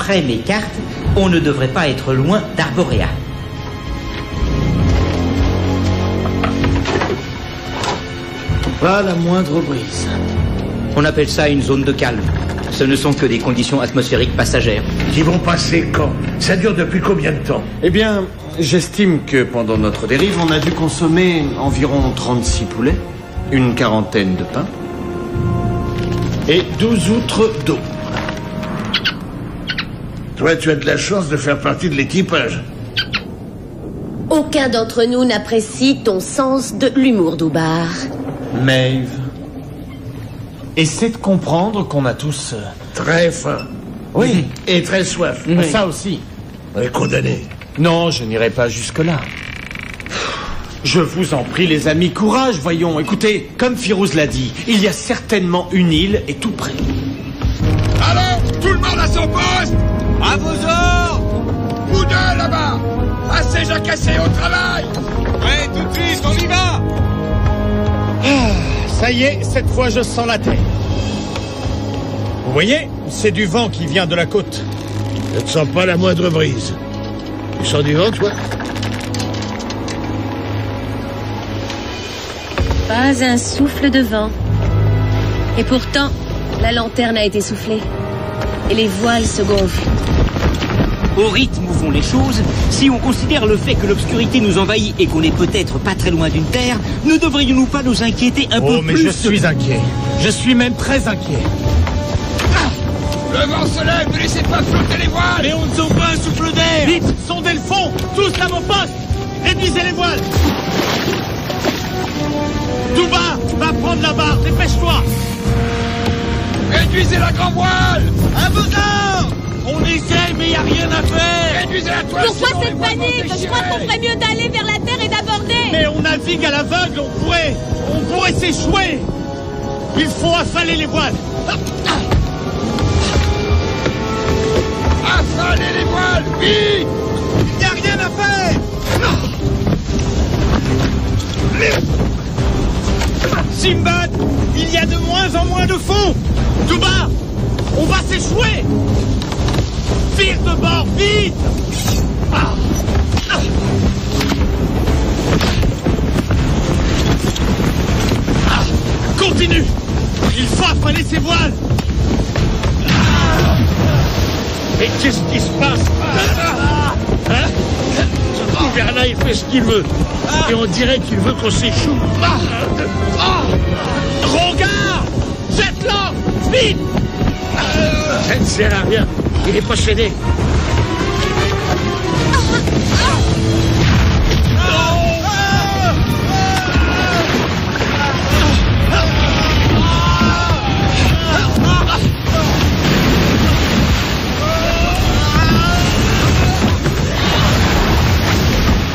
D'après mes cartes, on ne devrait pas être loin d'Arborea. Pas la moindre brise. On appelle ça une zone de calme. Ce ne sont que des conditions atmosphériques passagères. Qui vont passer quand? Ça dure depuis combien de temps? Eh bien, j'estime que pendant notre dérive, on a dû consommer environ 36 poulets, une quarantaine de pains et 12 outres d'eau. Toi, tu as de la chance de faire partie de l'équipage. Aucun d'entre nous n'apprécie ton sens de l'humour, Doubar. Maeve, essaie de comprendre qu'on a tous... Très faim. Oui. Et très soif. Ça aussi. On est condamnés. Non, je n'irai pas jusque-là. Je vous en prie, les amis, courage, voyons. Écoutez, comme Firouz l'a dit, il y a certainement une île et tout près. Alors, tout le monde à son poste! À vos ordres! Vous deux, là-bas! Assez jacassés au travail! Ouais, tout de suite, on y va! Ça y est, cette fois je sens la terre. Vous voyez, c'est du vent qui vient de la côte. Je ne sens pas la moindre brise. Tu sens du vent, toi? Pas un souffle de vent. Et pourtant, la lanterne a été soufflée. Et les voiles se gonflent. Au rythme où vont les choses, si on considère le fait que l'obscurité nous envahit et qu'on n'est peut-être pas très loin d'une terre, ne devrions-nous pas nous inquiéter un peu plus? Oh, mais je suis inquiet. Je suis même très inquiet. Le vent se lève, ne laissez pas flotter les voiles! Mais on ne sent pas un souffle d'air. Vite, sondez le fond. Tous à vos postes. Réduisez les voiles. Doubar, va prendre la barre, dépêche-toi. Réduisez la grand voile! À vos ordres. On essaie, mais il n'y a rien à faire. Réduisez la toile! Pourquoi sinon les cette voiles vont panique? Je déchirer. crois qu'on ferait mieux d'aller vers la terre et d'aborder. Mais on navigue à l'aveugle, on pourrait s'échouer. Il faut affaler les voiles. Affalez les voiles! Vite! Il n'y a rien à faire. Simbad, il y a de moins en moins de fond. Doubar, on va s'échouer. Vire de bord, vite. Continue. Il faut affaler ses voiles. Mais qu'est-ce qui se passe? Hein? Ce gouvernement, il fait ce qu'il veut. Et on dirait qu'il veut qu'on s'échoue. Rongar, jette-la, vite. Ça ne sert à rien. Il est possédé.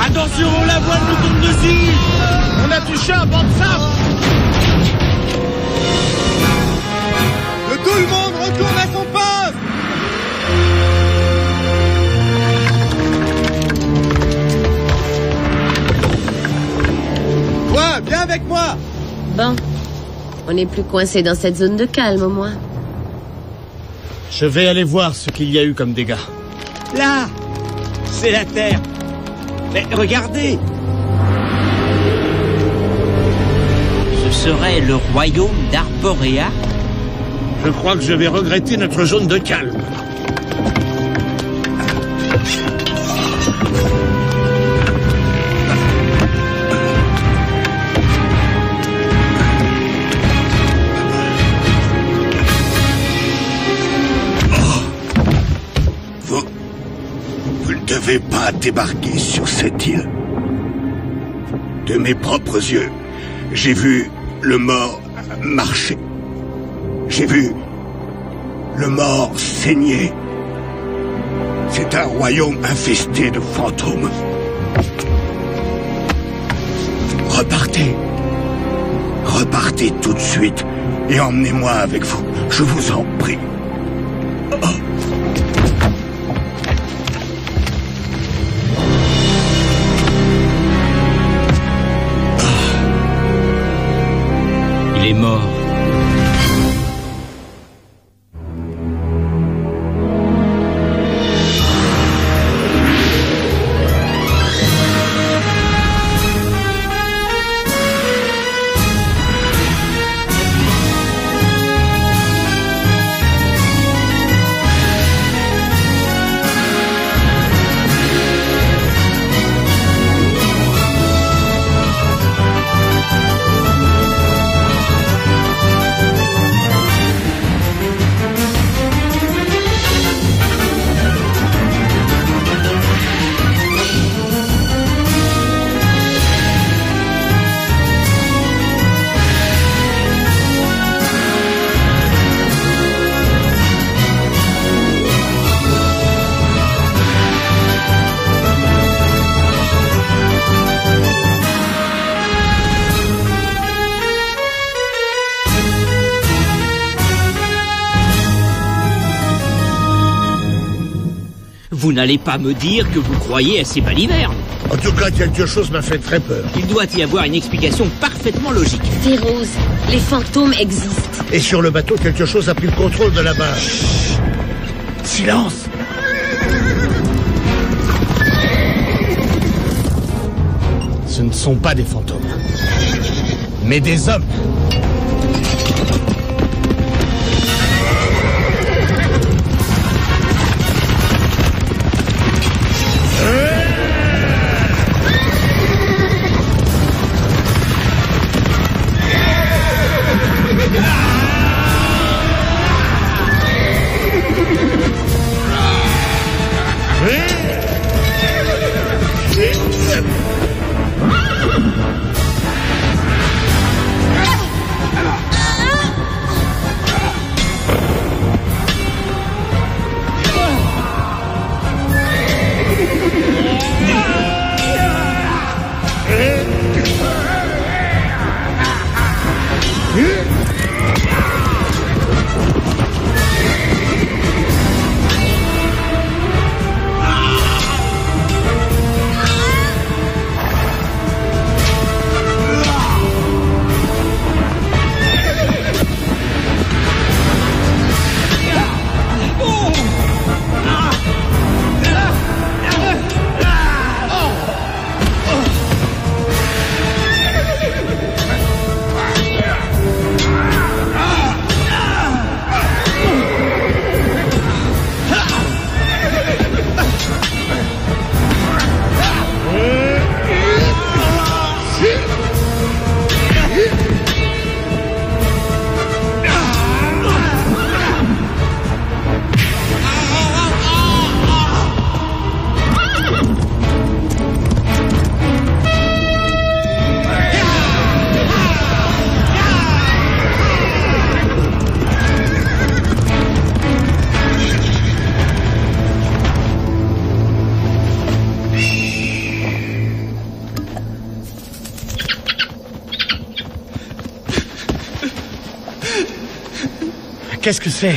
Attention, la voile nous tombe dessus. On a touché un banc de sable. Que tout le monde retourne à son poste. Toi, viens avec moi. Bon, on n'est plus coincé dans cette zone de calme au moins. Je vais aller voir ce qu'il y a eu comme dégâts. Là, c'est la terre. Mais regardez! Ce serait le royaume d'Arborea? Je crois que je vais regretter notre zone de calme. Vous ne devez pas débarquer sur cette île. De mes propres yeux, j'ai vu le mort marcher. J'ai vu le mort saigner. C'est un royaume infesté de fantômes. Repartez. Repartez tout de suite et emmenez-moi avec vous. Je vous en prie. Il est mort. Vous n'allez pas me dire que vous croyez à ces balivernes. En tout cas, quelque chose m'a fait très peur. Il doit y avoir une explication parfaitement logique. Féroz, les fantômes existent. Et sur le bateau, quelque chose a pris le contrôle de la barre. Silence! Ce ne sont pas des fantômes, mais des hommes. Qu'est-ce que c'est?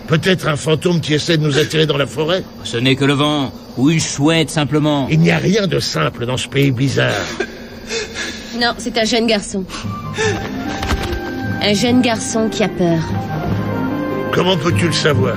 Peut-être un fantôme qui essaie de nous attirer dans la forêt? Ce n'est que le vent, ou une chouette simplement. Il n'y a rien de simple dans ce pays bizarre. Non, c'est un jeune garçon. Un jeune garçon qui a peur. Comment peux-tu le savoir?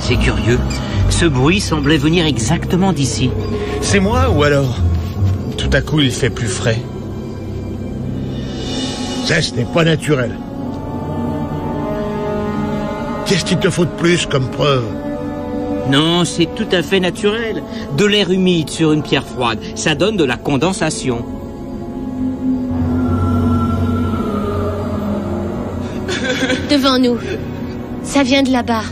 C'est curieux. Ce bruit semblait venir exactement d'ici. C'est moi ou alors? Tout à coup, il fait plus frais. Ça, ce n'est pas naturel. Qu'est-ce qu'il te faut de plus comme preuve? Non, c'est tout à fait naturel. De l'air humide sur une pierre froide, ça donne de la condensation. Devant nous. Ça vient de là-bas.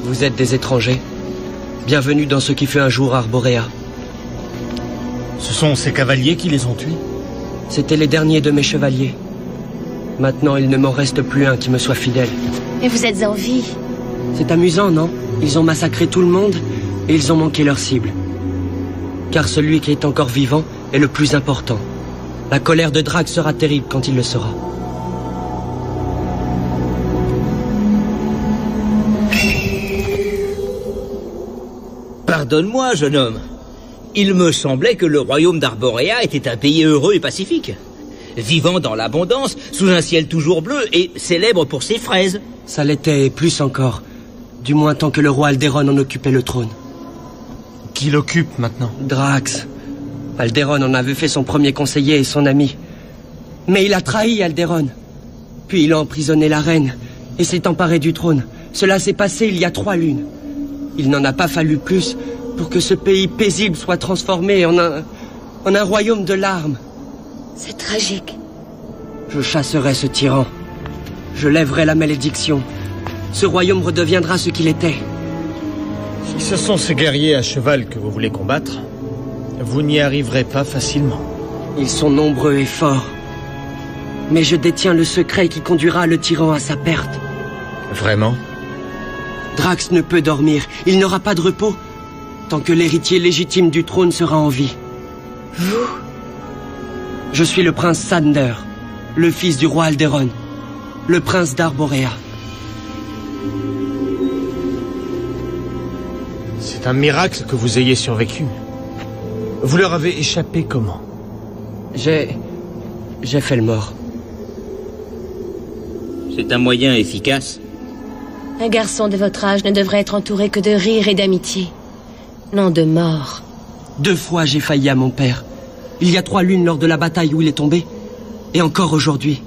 Vous êtes des étrangers. Bienvenue dans ce qui fut un jour Arborea. Ce sont ces cavaliers qui les ont tués? C'étaient les derniers de mes chevaliers. Maintenant, il ne m'en reste plus un qui me soit fidèle. Mais vous êtes en vie. C'est amusant, non? Ils ont massacré tout le monde et ils ont manqué leur cible. Car celui qui est encore vivant est le plus important. La colère de Drake sera terrible quand il le sera. Pardonne-moi, jeune homme. Il me semblait que le royaume d'Arborea était un pays heureux et pacifique. vivant dans l'abondance, sous un ciel toujours bleu et célèbre pour ses fraises. Ça l'était et plus encore. Du moins tant que le roi Alderon en occupait le trône. Qui l'occupe maintenant? Drax. Alderon en avait fait son premier conseiller et son ami. Mais il a trahi Alderon. Puis il a emprisonné la reine et s'est emparé du trône. Cela s'est passé il y a 3 lunes. Il n'en a pas fallu plus pour que ce pays paisible soit transformé en un royaume de larmes. C'est tragique. Je chasserai ce tyran. Je lèverai la malédiction. Ce royaume redeviendra ce qu'il était. Si ce sont ces guerriers à cheval que vous voulez combattre, vous n'y arriverez pas facilement. Ils sont nombreux et forts. Mais je détiens le secret qui conduira le tyran à sa perte. Vraiment? Drax ne peut dormir. Il n'aura pas de repos tant que l'héritier légitime du trône sera en vie. Vous? Je suis le prince Sander, le fils du roi Alderon, le prince d'Arborea. C'est un miracle que vous ayez survécu. Vous leur avez échappé comment? J'ai fait le mort. C'est un moyen efficace. Un garçon de votre âge ne devrait être entouré que de rire et d'amitié. Non de mort. 2 fois j'ai failli à mon père. Il y a 3 lunes lors de la bataille où il est tombé. Et encore aujourd'hui.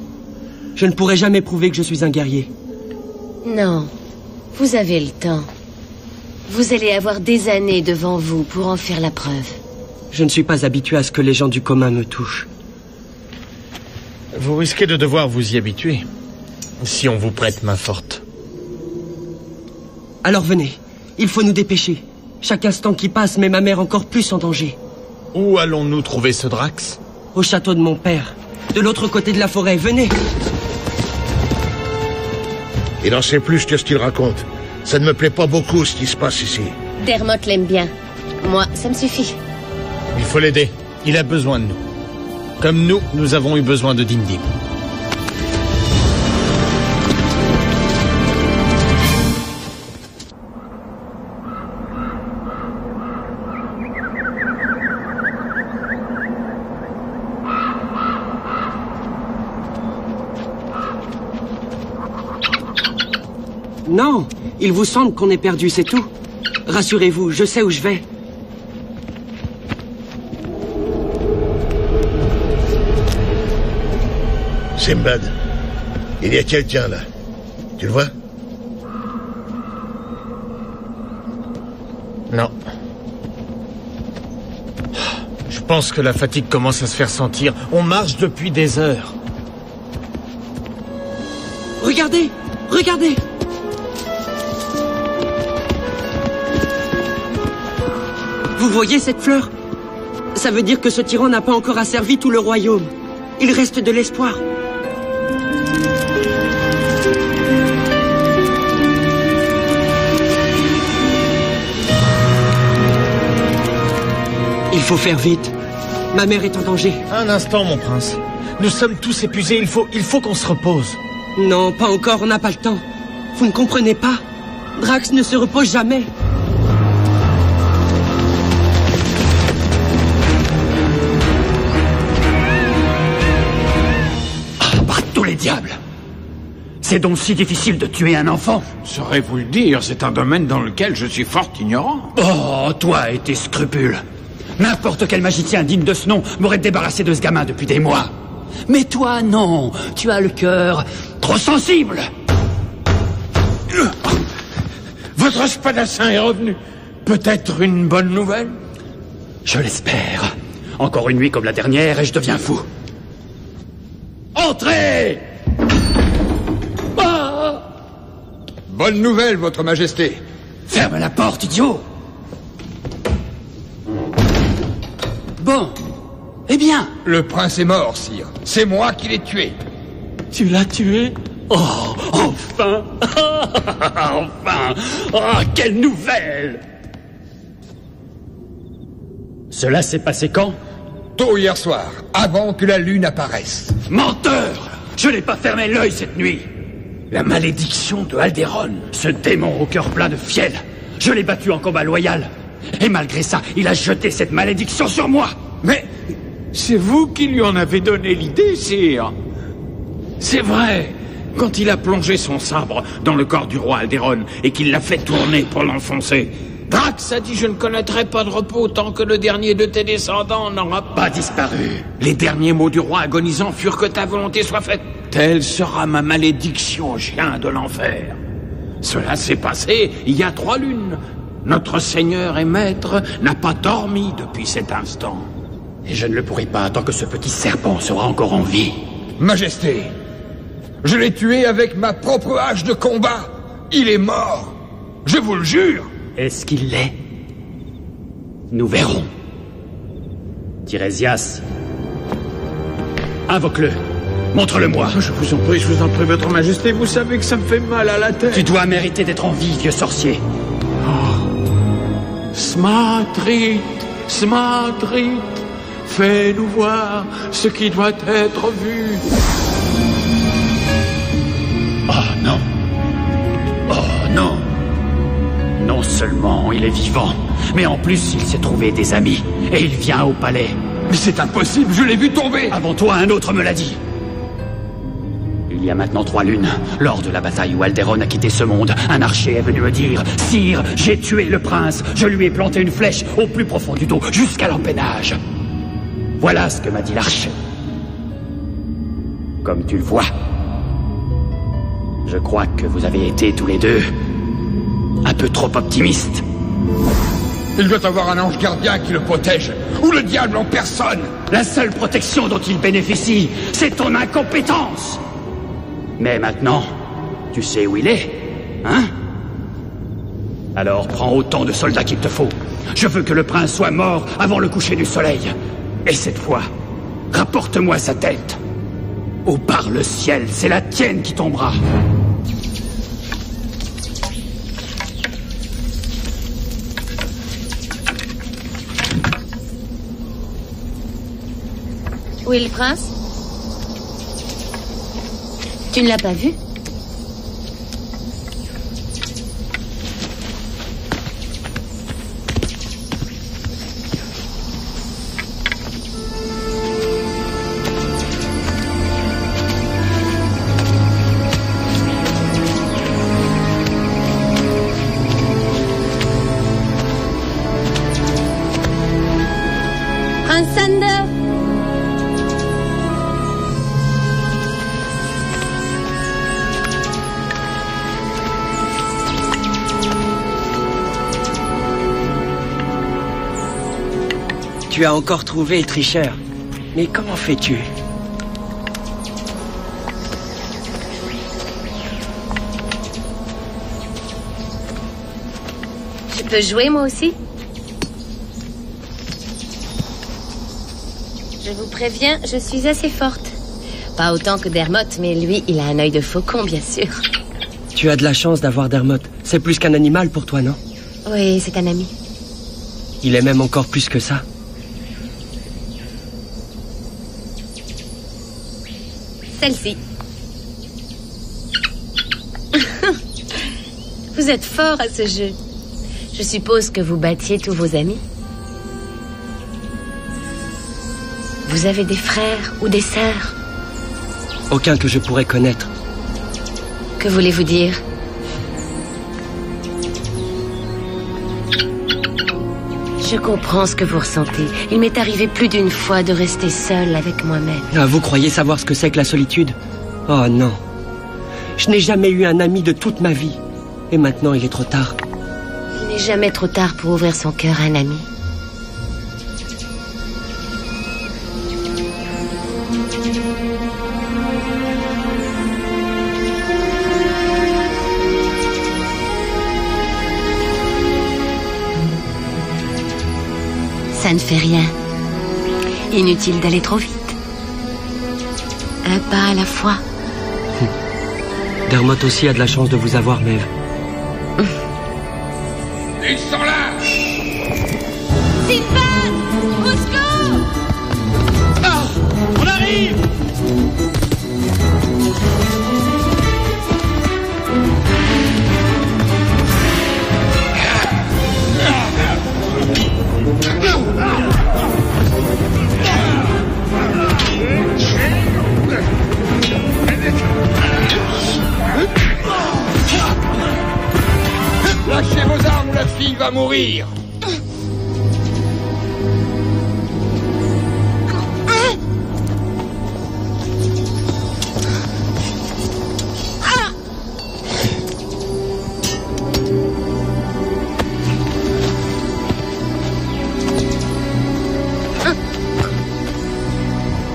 Je ne pourrai jamais prouver que je suis un guerrier. Non, vous avez le temps. Vous allez avoir des années devant vous pour en faire la preuve. Je ne suis pas habitué à ce que les gens du commun me touchent. Vous risquez de devoir vous y habituer, si on vous prête main forte. Alors venez, il faut nous dépêcher. Chaque instant qui passe met ma mère encore plus en danger. Où allons-nous trouver ce Drax? Au château de mon père, de l'autre côté de la forêt, venez. Il n'en sait plus que ce qu'il raconte. Ça ne me plaît pas beaucoup ce qui se passe ici. Dermot l'aime bien. Moi, ça me suffit. Il faut l'aider. Il a besoin de nous. Comme nous avons eu besoin de Dindim. Non, il vous semble qu'on est perdu, c'est tout. Rassurez-vous, je sais où je vais. Simbad, il y a quelqu'un là. Tu le vois? Non. Je pense que la fatigue commence à se faire sentir. On marche depuis des heures. Regardez! Regardez! Vous voyez cette fleur? Ça veut dire que ce tyran n'a pas encore asservi tout le royaume. Il reste de l'espoir. Il faut faire vite. Ma mère est en danger. Un instant, mon prince. Nous sommes tous épuisés. Il faut qu'on se repose. Non, pas encore, on n'a pas le temps. Vous ne comprenez pas? Drax ne se repose jamais. Par tous les diables! C'est donc si difficile de tuer un enfant? Saurez-vous le dire, c'est un domaine dans lequel je suis fort ignorant. Oh, toi et tes scrupules! N'importe quel magicien digne de ce nom m'aurait débarrassé de ce gamin depuis des mois. Mais toi, non. Tu as le cœur trop sensible. Votre spadassin est revenu. Peut-être une bonne nouvelle? Je l'espère. Encore une nuit comme la dernière et je deviens fou. Entrez! Ah! Bonne nouvelle, votre majesté. Ferme la porte, idiot! Bon. Eh bien. Le prince est mort, sire. C'est moi qui l'ai tué. Tu l'as tué? Oh, enfin! Enfin! Oh, quelle nouvelle! Cela s'est passé quand? Tôt hier soir, avant que la lune apparaisse. Menteur! Je n'ai pas fermé l'œil cette nuit! La malédiction de Alderon, ce démon au cœur plein de fiel, je l'ai battu en combat loyal. Et malgré ça, il a jeté cette malédiction sur moi. C'est vous qui lui en avez donné l'idée, sire. C'est vrai. Quand il a plongé son sabre dans le corps du roi Alderon et qu'il l'a fait tourner pour l'enfoncer, Drax a dit « Je ne connaîtrai pas de repos tant que le dernier de tes descendants n'aura pas disparu. » Les derniers mots du roi agonisant furent que ta volonté soit faite. Telle sera ma malédiction, chien de l'enfer. Cela s'est passé il y a 3 lunes. Notre seigneur et maître n'a pas dormi depuis cet instant. Et je ne le pourrai pas tant que ce petit serpent sera encore en vie. Majesté, je l'ai tué avec ma propre hache de combat. Il est mort. Je vous le jure. Est-ce qu'il l'est? Nous verrons. Tirésias, invoque-le. Montre-le-moi. Je vous en prie, votre majesté, vous savez que ça me fait mal à la tête. Tu dois mériter d'être en vie, vieux sorcier. Smatrit, Smatrit, fais-nous voir ce qui doit être vu. Oh non. Oh non. Non seulement il est vivant, mais en plus il s'est trouvé des amis. Et il vient au palais. Mais c'est impossible, je l'ai vu tomber. Avant toi, un autre me l'a dit. Il y a maintenant 3 lunes, lors de la bataille où Alderon a quitté ce monde, un archer est venu me dire « Sire, j'ai tué le prince, je lui ai planté une flèche au plus profond du dos, jusqu'à l'empennage. » Voilà ce que m'a dit l'archer. Comme tu le vois, je crois que vous avez été tous les deux un peu trop optimistes. Il doit avoir un ange gardien qui le protège, ou le diable en personne. La seule protection dont il bénéficie, c'est ton incompétence. Mais maintenant, tu sais où il est, hein? Alors prends autant de soldats qu'il te faut. Je veux que le prince soit mort avant le coucher du soleil. Et cette fois, rapporte-moi sa tête. Ou par le ciel, c'est la tienne qui tombera. Où est le prince? Tu ne l'as pas vu? Prince Sander! Tu as encore trouvé, tricheur. Mais comment fais-tu? Je peux jouer moi aussi? Je vous préviens, je suis assez forte. Pas autant que Dermot, mais lui, il a un œil de faucon, bien sûr. Tu as de la chance d'avoir Dermot. C'est plus qu'un animal pour toi, non? Oui, c'est un ami. Il est même encore plus que ça. Celle-ci. Vous êtes fort à ce jeu. Je suppose que vous battiez tous vos amis. Vous avez des frères ou des sœurs? Aucun que je pourrais connaître. Que voulez-vous dire? Je comprends ce que vous ressentez. Il m'est arrivé plus d'une fois de rester seule avec moi-même. Ah, vous croyez savoir ce que c'est que la solitude? Oh non. Je n'ai jamais eu un ami de toute ma vie. Et maintenant, il est trop tard. Il n'est jamais trop tard pour ouvrir son cœur à un ami. Ça ne fait rien. Inutile d'aller trop vite. Un pas à la fois. Dermot aussi a de la chance de vous avoir, Maeve. Ils sont là! Sylvain! Au secours! Ah! On arrive! va mourir.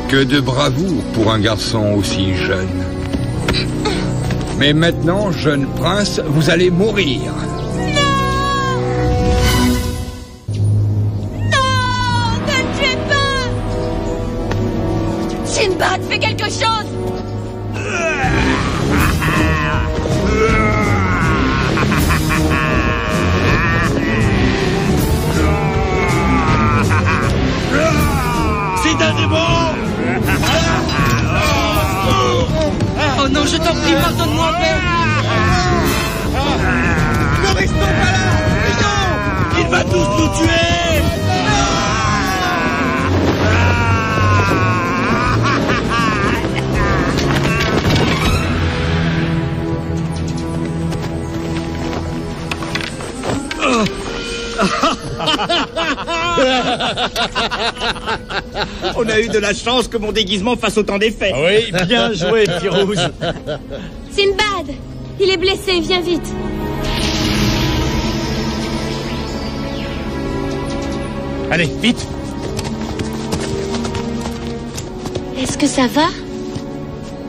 Que de bravoure pour un garçon aussi jeune. Mais maintenant, jeune prince, vous allez mourir. Non, ne le tuez pas. Sinbad, fais quelque chose. C'est un démon. Oh non, je t'en prie, pardonne-moi, père. Ne restons pas là. Fuyons. Il va tous nous tuer. On a eu de la chance que mon déguisement fasse autant d'effet. Oui, bien joué, petit rouge. Sinbad, il est blessé, viens vite. Allez, vite. Est-ce que ça va?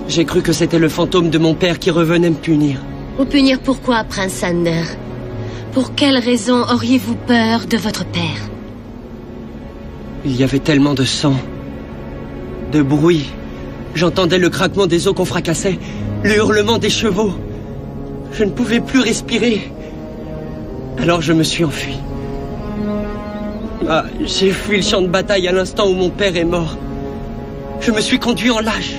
J'ai cru que c'était le fantôme de mon père qui revenait me punir. Vous punir pourquoi, Prince Sander? Pour quelle raison auriez-vous peur de votre père? Il y avait tellement de sang, de bruit. J'entendais le craquement des os qu'on fracassait, le hurlement des chevaux. Je ne pouvais plus respirer. Alors je me suis enfui. J'ai fui le champ de bataille à l'instant où mon père est mort. Je me suis conduit en lâche.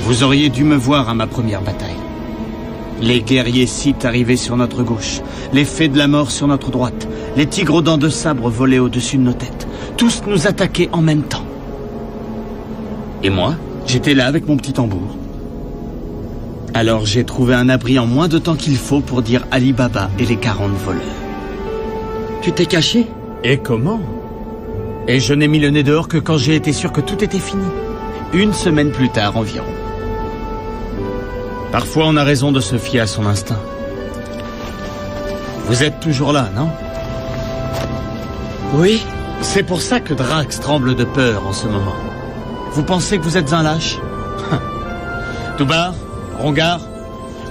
Vous auriez dû me voir à ma première bataille. Les guerriers Sith arrivaient sur notre gauche, les fées de la mort sur notre droite, les tigres aux dents de sabre volaient au-dessus de nos têtes. Tous nous attaquaient en même temps. Et moi, j'étais là avec mon petit tambour. Alors j'ai trouvé un abri en moins de temps qu'il faut pour dire Ali Baba et les 40 voleurs. Tu t'es caché? Et comment? Et je n'ai mis le nez dehors que quand j'ai été sûr que tout était fini. 1 semaine plus tard environ. Parfois, on a raison de se fier à son instinct. Vous êtes toujours là, non? Oui. C'est pour ça que Drax tremble de peur en ce moment. Vous pensez que vous êtes un lâche? Toubar, Rongar,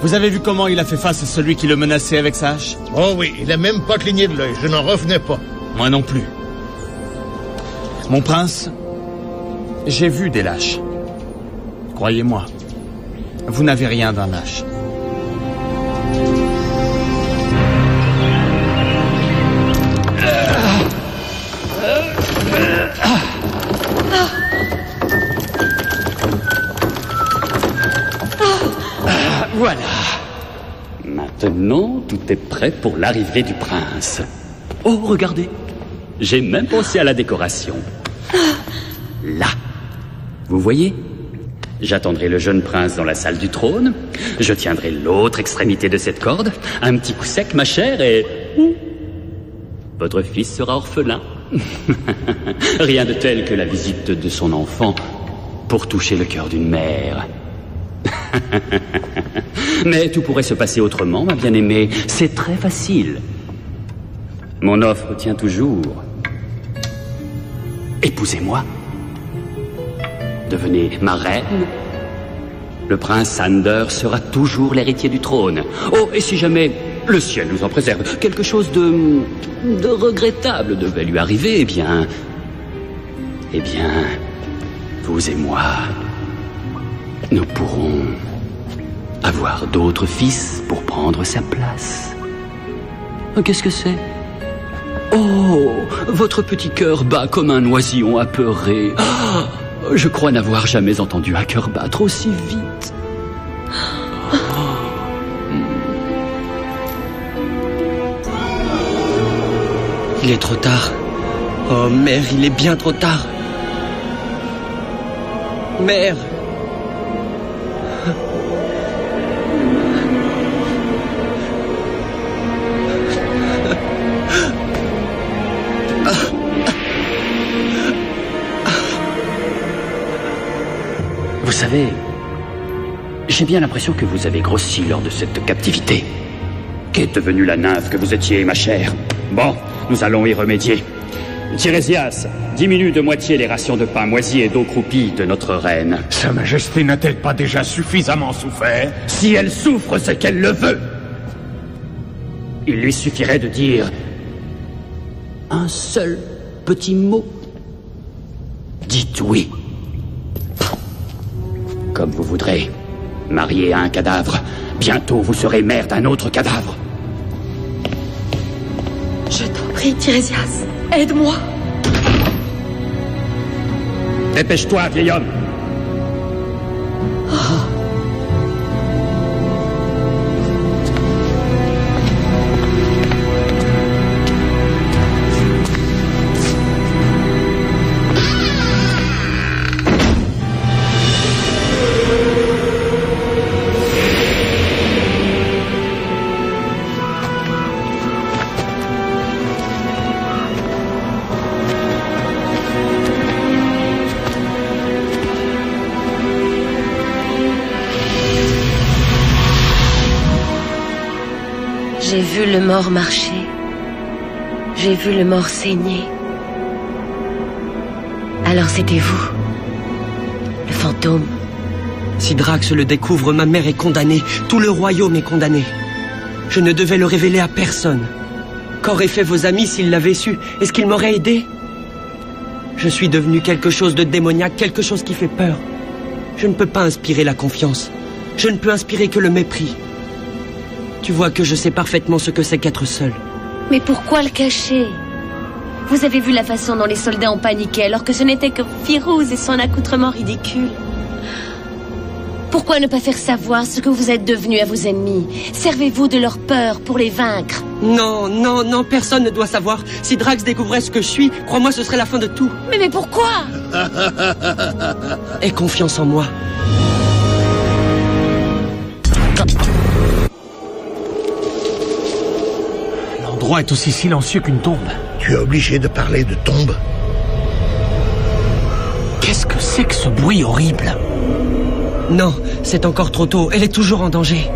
vous avez vu comment il a fait face à celui qui le menaçait avec sa hache? Oh oui, il a même pas cligné de l'œil, je n'en revenais pas. Moi non plus. Mon prince, j'ai vu des lâches. Croyez-moi. Vous n'avez rien d'un lâche. Voilà. Maintenant, tout est prêt pour l'arrivée du prince. Oh, regardez. J'ai même pensé à la décoration. Là. Vous voyez ? J'attendrai le jeune prince dans la salle du trône. Je tiendrai l'autre extrémité de cette corde. Un petit coup sec, ma chère, et... votre fils sera orphelin. Rien de tel que la visite de son enfant pour toucher le cœur d'une mère. Mais tout pourrait se passer autrement, ma bien-aimée. C'est très facile. Mon offre tient toujours. Épousez-moi. Devenez ma reine. Le prince Sander sera toujours l'héritier du trône. Oh, et si jamais, le ciel nous en préserve, quelque chose de regrettable devait lui arriver, eh bien, vous et moi, nous pourrons avoir d'autres fils pour prendre sa place. Qu'est-ce que c'est? Oh, votre petit cœur bat comme un oisillon apeuré. Oh, je crois n'avoir jamais entendu un cœur battre aussi vite. Il est trop tard. Oh, mère, il est bien trop tard. Mère. Vous savez, j'ai bien l'impression que vous avez grossi lors de cette captivité. Qu'est devenue la nymphe que vous étiez, ma chère? Bon, nous allons y remédier. Tirésias, diminue de moitié les rations de pain moisi et d'eau croupie de notre reine. Sa Majesté n'a-t-elle pas déjà suffisamment souffert? Si elle souffre, c'est qu'elle le veut. Il lui suffirait de dire un seul petit mot. Dites oui. Comme vous voudrez. Marié à un cadavre, bientôt vous serez mère d'un autre cadavre. Je t'en prie, Tirésias, aide-moi. Dépêche-toi, vieil homme. J'ai vu le mort marcher. J'ai vu le mort saigner. Alors c'était vous, le fantôme. Si Drax le découvre, ma mère est condamnée. Tout le royaume est condamné. Je ne devais le révéler à personne. Qu'auraient fait vos amis s'ils l'avaient su? Est-ce qu'ils m'auraient aidé? Je suis devenu quelque chose de démoniaque, quelque chose qui fait peur. Je ne peux pas inspirer la confiance. Je ne peux inspirer que le mépris. Tu vois que je sais parfaitement ce que c'est qu'être seul. Mais pourquoi le cacher? Vous avez vu la façon dont les soldats ont paniqué alors que ce n'était que Firouz et son accoutrement ridicule. Pourquoi ne pas faire savoir ce que vous êtes devenus à vos ennemis? Servez-vous de leur peur pour les vaincre. Non, non, non, personne ne doit savoir. Si Drax découvrait ce que je suis, crois-moi, ce serait la fin de tout. Mais pourquoi? Aie confiance en moi. L'endroit est aussi silencieux qu'une tombe. Tu es obligé de parler de tombe? Qu'est-ce que c'est que ce bruit horrible? Non, c'est encore trop tôt. Elle est toujours en danger.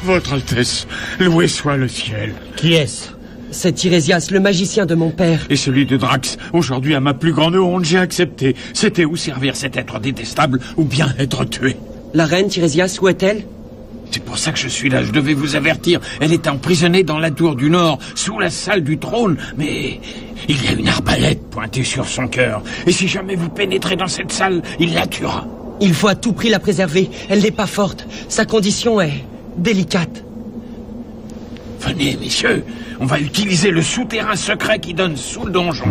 Votre Altesse, loué soit le ciel. Qui est-ce? C'est Tirésias, le magicien de mon père. Et celui de Drax. Aujourd'hui, à ma plus grande honte, j'ai accepté. C'était ou servir cet être détestable, ou bien être tué. La reine Tirésias, où est-elle? C'est pour ça que je suis là, je devais vous avertir. Elle est emprisonnée dans la tour du Nord, sous la salle du trône, mais il y a une arbalète pointée sur son cœur. Et si jamais vous pénétrez dans cette salle, il la tuera. Il faut à tout prix la préserver. Elle n'est pas forte. Sa condition est délicate. Venez, messieurs, on va utiliser le souterrain secret qui donne sous le donjon.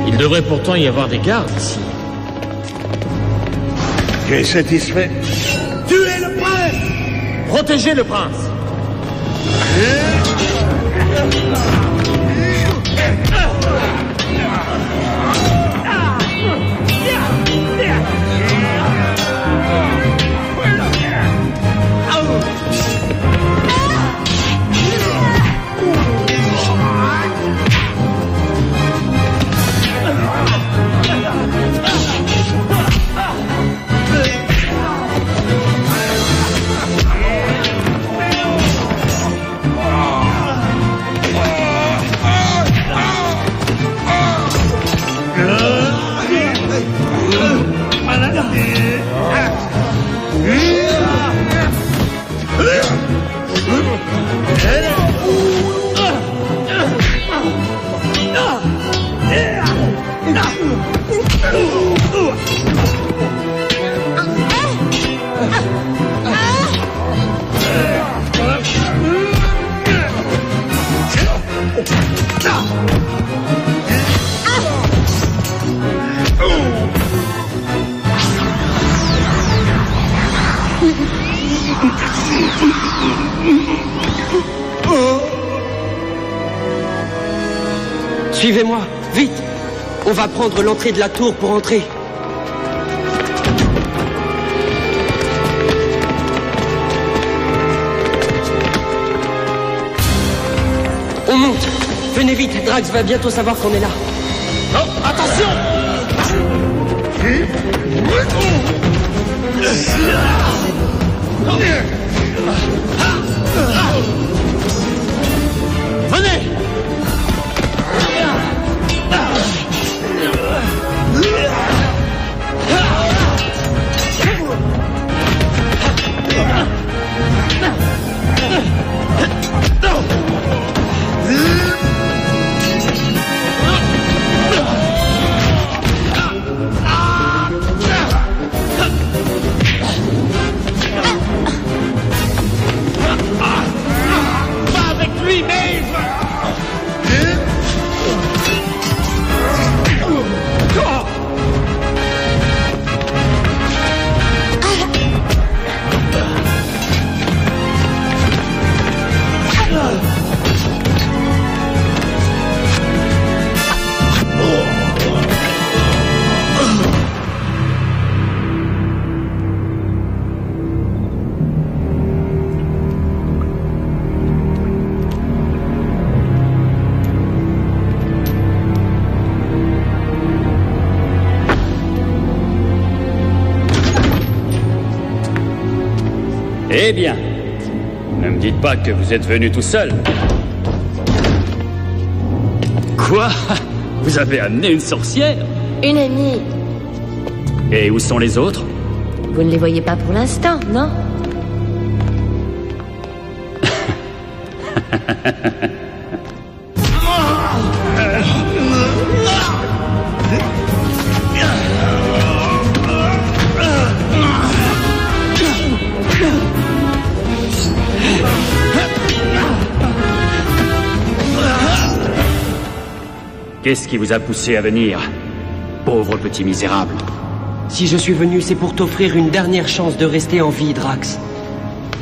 Il devrait pourtant y avoir des gardes ici. Tu es satisfait? Tuez le prince! Protégez le prince! Suivez-moi, vite! On va prendre l'entrée de la tour pour entrer. On monte! Venez vite, Drax va bientôt savoir qu'on est là. Oh, attention! Venez! Eh bien, ne me dites pas que vous êtes venu tout seul. Quoi? Vous avez amené une sorcière? Une amie. Et où sont les autres? Vous ne les voyez pas pour l'instant, non? Qu'est-ce qui vous a poussé à venir, pauvre petit misérable? Si je suis venu, c'est pour t'offrir une dernière chance de rester en vie, Drax.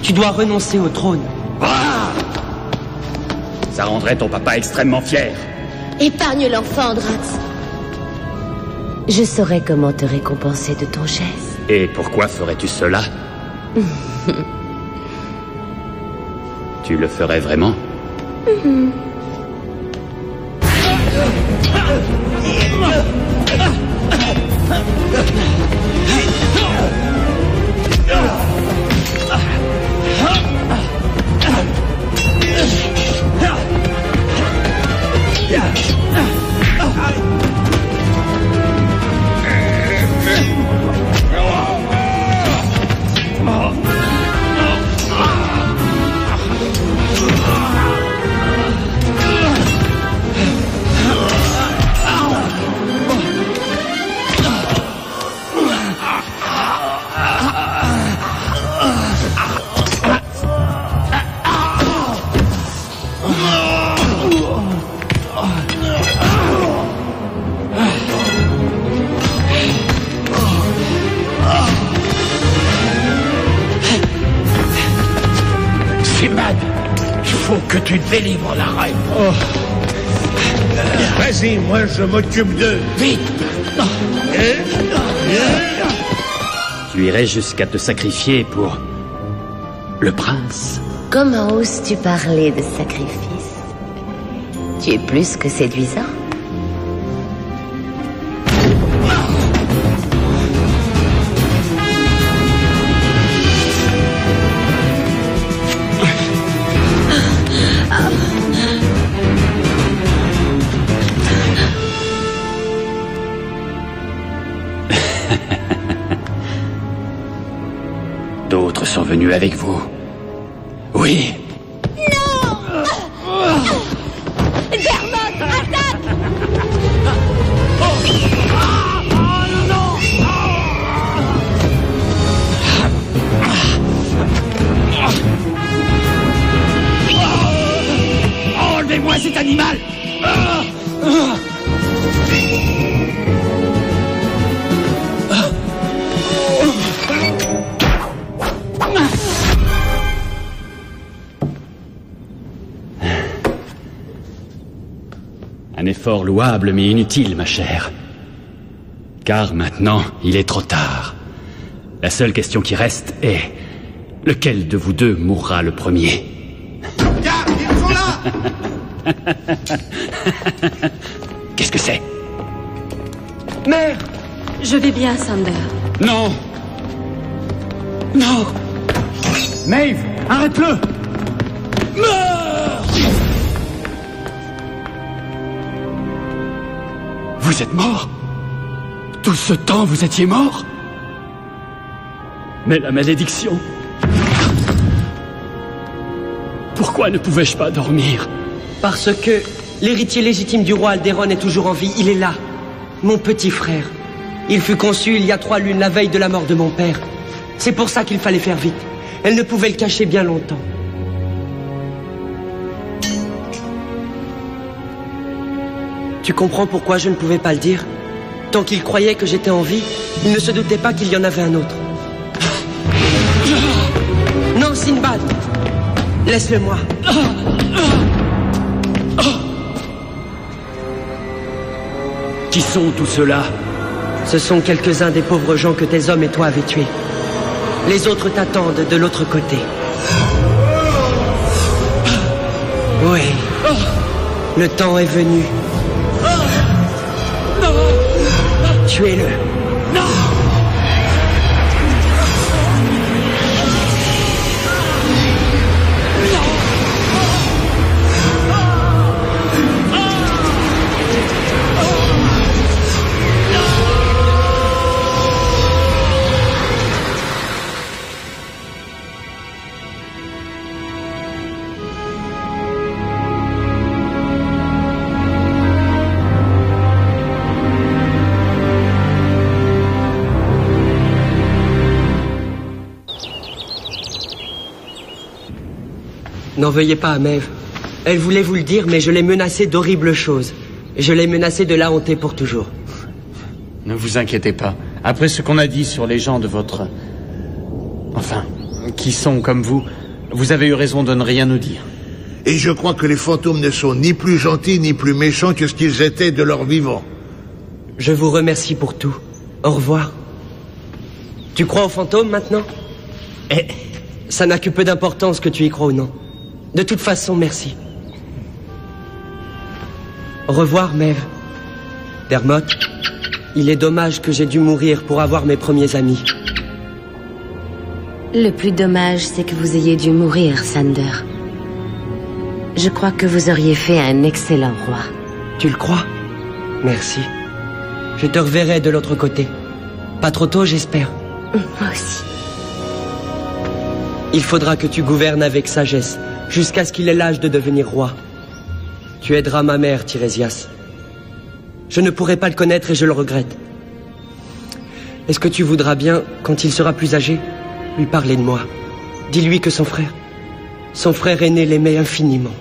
Tu dois renoncer au trône. Ah! Ça rendrait ton papa extrêmement fier. Épargne l'enfant, Drax. Je saurai comment te récompenser de ton geste. Et pourquoi ferais-tu cela? Tu le ferais vraiment? Que tu délivres la reine. Oh. Vas-y, moi je m'occupe d'eux. Vite. Tu irais jusqu'à te sacrifier pour le prince? Comment oses-tu parler de sacrifice? Tu es plus que séduisant. D'autres sont venus avec vous. Oui. Non! Dermot, attaque! Enlevez-moi cet animal! Un effort louable mais inutile, ma chère. Car maintenant, il est trop tard. La seule question qui reste est... lequel de vous deux mourra le premier? Regarde, ils sont là! Qu'est-ce que c'est? Mère! Je vais bien, Sander. Non! Non! Maeve, arrête-le! Meurs! Vous êtes mort? Tout ce temps, vous étiez mort? Mais la malédiction... Pourquoi ne pouvais-je pas dormir? Parce que l'héritier légitime du roi Alderon est toujours en vie. Il est là, mon petit frère. Il fut conçu il y a 3 lunes, la veille de la mort de mon père. C'est pour ça qu'il fallait faire vite. Elle ne pouvait le cacher bien longtemps. Tu comprends pourquoi je ne pouvais pas le dire? Tant qu'il croyait que j'étais en vie, il ne se doutait pas qu'il y en avait un autre. Non, Sinbad! Laisse-le moi. Qui sont tous ceux-là? Ce sont quelques-uns des pauvres gens que tes hommes et toi avez tués. Les autres t'attendent de l'autre côté. Oui. Le temps est venu. Tuez-le. N'en veuillez pas à Maeve. Elle voulait vous le dire, mais je l'ai menacée d'horribles choses. Je l'ai menacée de la hanter pour toujours. Ne vous inquiétez pas. Après ce qu'on a dit sur les gens de votre... Enfin, qui sont comme vous, vous avez eu raison de ne rien nous dire. Et je crois que les fantômes ne sont ni plus gentils ni plus méchants que ce qu'ils étaient de leur vivant. Je vous remercie pour tout. Au revoir. Tu crois aux fantômes maintenant? Ça n'a que peu d'importance que tu y crois ou non. De toute façon, merci. Au revoir, Maeve. Dermot, il est dommage que j'ai dû mourir pour avoir mes premiers amis. Le plus dommage, c'est que vous ayez dû mourir, Sander. Je crois que vous auriez fait un excellent roi. Tu le crois? Merci. Je te reverrai de l'autre côté. Pas trop tôt, j'espère. Moi aussi. Il faudra que tu gouvernes avec sagesse, jusqu'à ce qu'il ait l'âge de devenir roi. Tu aideras ma mère, Tirésias. Je ne pourrai pas le connaître et je le regrette. Est-ce que tu voudras bien, quand il sera plus âgé, lui parler de moi? Dis-lui que son frère aîné l'aimait infiniment.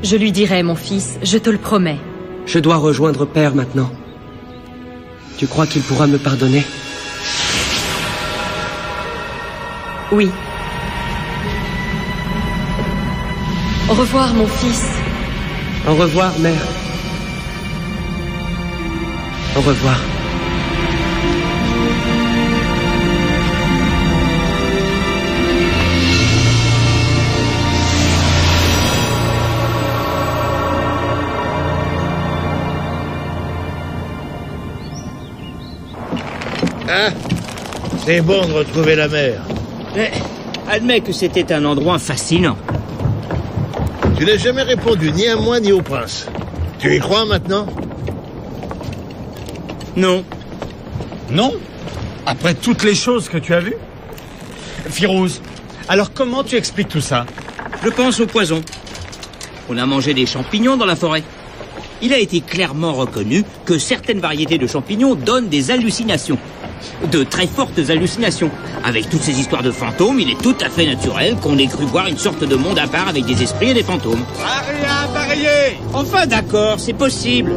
Je lui dirai, mon fils, je te le promets. Je dois rejoindre Père maintenant. Tu crois qu'il pourra me pardonner? Oui. Au revoir, mon fils. Au revoir, mère. Au revoir. Hein? C'est bon de retrouver la mer. Mais, admets que c'était un endroit fascinant. Tu n'as jamais répondu ni à moi ni au prince. Tu y crois maintenant? Non. Non? Après toutes les choses que tu as vues? Firouz, alors comment tu expliques tout ça? Je pense au poison. On a mangé des champignons dans la forêt. Il a été clairement reconnu que certaines variétés de champignons donnent des hallucinations. De très fortes hallucinations. Avec toutes ces histoires de fantômes, il est tout à fait naturel qu'on ait cru voir une sorte de monde à part avec des esprits et des fantômes. Rien pareil. Enfin d'accord, c'est possible.